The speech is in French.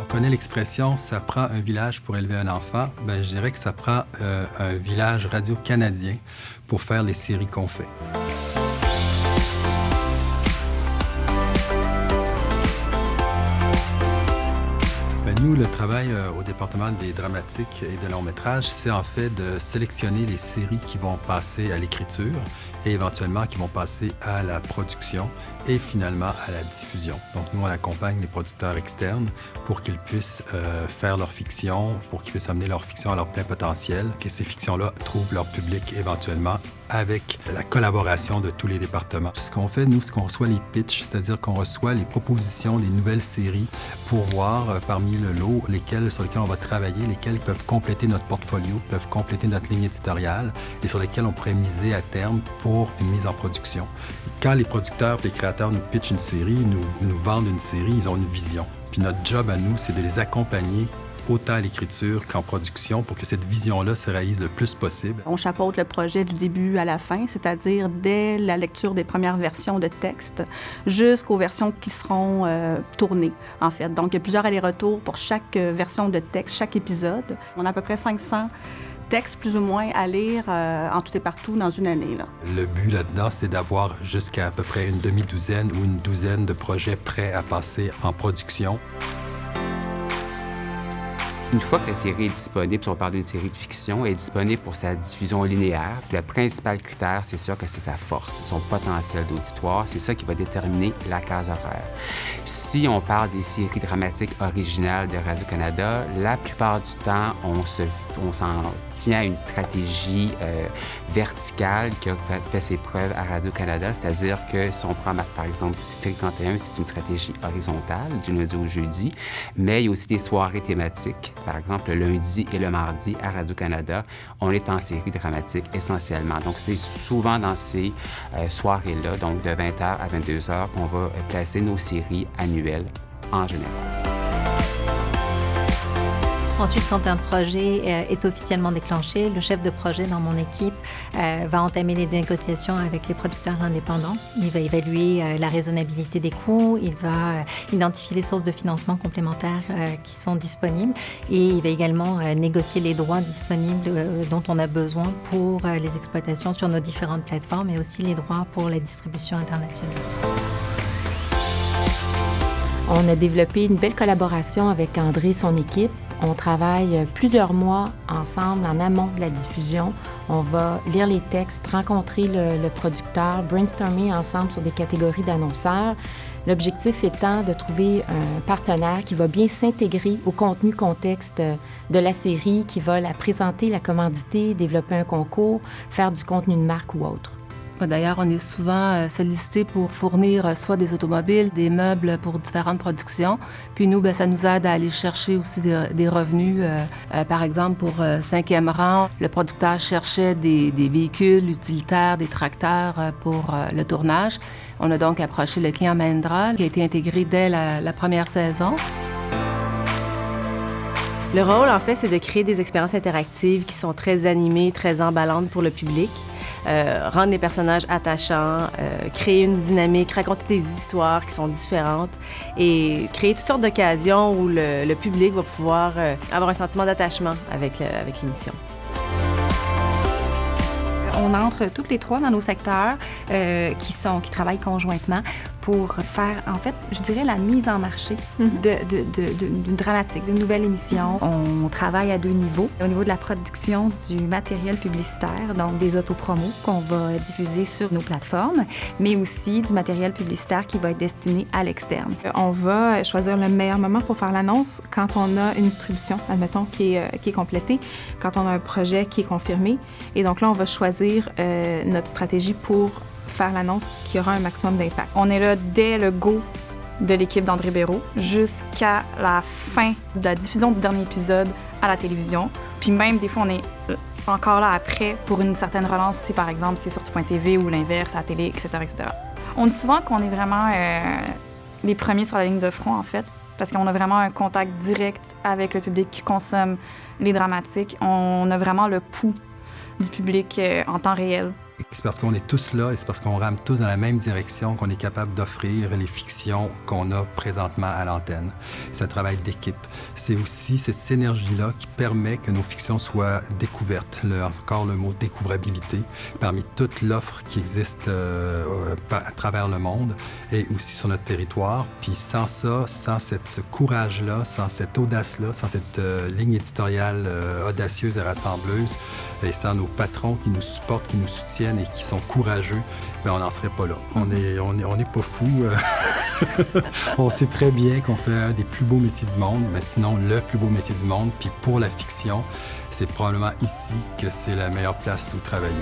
connaît l'expression « ça prend un village pour élever un enfant », je dirais que ça prend un village radio-canadien pour faire les séries qu'on fait. Nous, le travail au département des dramatiques et des longs métrages, c'est en fait de sélectionner les séries qui vont passer à l'écriture et éventuellement qui vont passer à la production et finalement à la diffusion. Donc nous, on accompagne les producteurs externes pour qu'ils puissent faire leur fiction, pour qu'ils puissent amener leur fiction à leur plein potentiel, que ces fictions-là trouvent leur public éventuellement avec la collaboration de tous les départements. Ce qu'on fait, nous, c'est qu'on reçoit les pitchs, c'est-à-dire qu'on reçoit les propositions des nouvelles séries pour voir parmi le lot sur lesquels on va travailler, lesquels peuvent compléter notre portfolio, peuvent compléter notre ligne éditoriale et sur lesquels on pourrait miser à terme pour une mise en production. Quand les producteurs et les créateurs nous pitchent une série, nous vendent une série, ils ont une vision. Puis notre job à nous, c'est de les accompagner autant à l'écriture qu'en production pour que cette vision-là se réalise le plus possible. On chapeaute le projet du début à la fin, c'est-à-dire dès la lecture des premières versions de texte jusqu'aux versions qui seront tournées, en fait. Donc, il y a plusieurs allers-retours pour chaque version de texte, chaque épisode. On a à peu près 500 textes, plus ou moins, à lire en tout et partout dans une année. Là. Le but là-dedans, c'est d'avoir jusqu'à à peu près une demi-douzaine ou une douzaine de projets prêts à passer en production. Une fois que la série est disponible, si on parle d'une série de fiction, elle est disponible pour sa diffusion linéaire. Puis le principal critère, c'est sûr que c'est sa force, son potentiel d'auditoire. C'est ça qui va déterminer la case horaire. Si on parle des séries dramatiques originales de Radio-Canada, la plupart du temps, on s'en tient à une stratégie verticale qui a fait ses preuves à Radio-Canada, c'est-à-dire que si on prend, par exemple, District 31, c'est une stratégie horizontale, du lundi au jeudi, mais il y a aussi des soirées thématiques. Par exemple, le lundi et le mardi à Radio-Canada, on est en série dramatique essentiellement. Donc, c'est souvent dans ces soirées-là, donc de 20h à 22h, qu'on va placer nos séries annuelles en général. Ensuite, quand un projet est officiellement déclenché, le chef de projet dans mon équipe va entamer les négociations avec les producteurs indépendants. Il va évaluer la raisonnabilité des coûts, il va identifier les sources de financement complémentaires qui sont disponibles et il va également négocier les droits disponibles dont on a besoin pour les exploitations sur nos différentes plateformes et aussi les droits pour la distribution internationale. On a développé une belle collaboration avec André et son équipe. On travaille plusieurs mois ensemble en amont de la diffusion. On va lire les textes, rencontrer le producteur, brainstormer ensemble sur des catégories d'annonceurs. L'objectif étant de trouver un partenaire qui va bien s'intégrer au contenu contexte de la série, qui va la présenter, la commanditer, développer un concours, faire du contenu de marque ou autre. D'ailleurs, on est souvent sollicité pour fournir soit des automobiles, des meubles pour différentes productions. Puis nous, ça nous aide à aller chercher aussi des revenus. Par exemple, pour Cinquième rang, le producteur cherchait des véhicules utilitaires, des tracteurs pour le tournage. On a donc approché le client Mahindra, qui a été intégré dès la première saison. Le rôle, en fait, c'est de créer des expériences interactives qui sont très animées, très emballantes pour le public. Rendre les personnages attachants, créer une dynamique, raconter des histoires qui sont différentes et créer toutes sortes d'occasions où le public va pouvoir avoir un sentiment d'attachement avec l'émission. On entre toutes les trois dans nos secteurs qui travaillent conjointement pour faire, en fait, je dirais, la mise en marché d'une dramatique, d'une nouvelle émission. On travaille à deux niveaux. Au niveau de la production du matériel publicitaire, donc des autopromos qu'on va diffuser sur nos plateformes, mais aussi du matériel publicitaire qui va être destiné à l'externe. On va choisir le meilleur moment pour faire l'annonce quand on a une distribution, admettons, qui est complétée, quand on a un projet qui est confirmé. Et donc là, on va choisir notre stratégie pour faire l'annonce qui aura un maximum d'impact. On est là dès le go de l'équipe d'André Béraud jusqu'à la fin de la diffusion du dernier épisode à la télévision. Puis même, des fois, on est encore là après pour une certaine relance, si par exemple, c'est sur Tout.tv ou l'inverse, à la télé, etc., etc. On dit souvent qu'on est vraiment les premiers sur la ligne de front, en fait, parce qu'on a vraiment un contact direct avec le public qui consomme les dramatiques. On a vraiment le pouls du public en temps réel. c'est parce qu'on est tous là et c'est parce qu'on rame tous dans la même direction qu'on est capable d'offrir les fictions qu'on a présentement à l'antenne. C'est un travail d'équipe. C'est aussi cette synergie-là qui permet que nos fictions soient découvertes. Encore le mot découvrabilité, parmi toute l'offre qui existe à travers le monde et aussi sur notre territoire. Puis sans ça, sans ce courage-là, sans cette audace-là, sans cette ligne éditoriale audacieuse et rassembleuse, et sans nos patrons qui nous supportent, qui nous soutiennent et qui sont courageux, bien, on n'en serait pas là. On n'est pas fous. On sait très bien qu'on fait un des plus beaux métiers du monde, mais sinon le plus beau métier du monde. Puis pour la fiction, c'est probablement ici que c'est la meilleure place où travailler.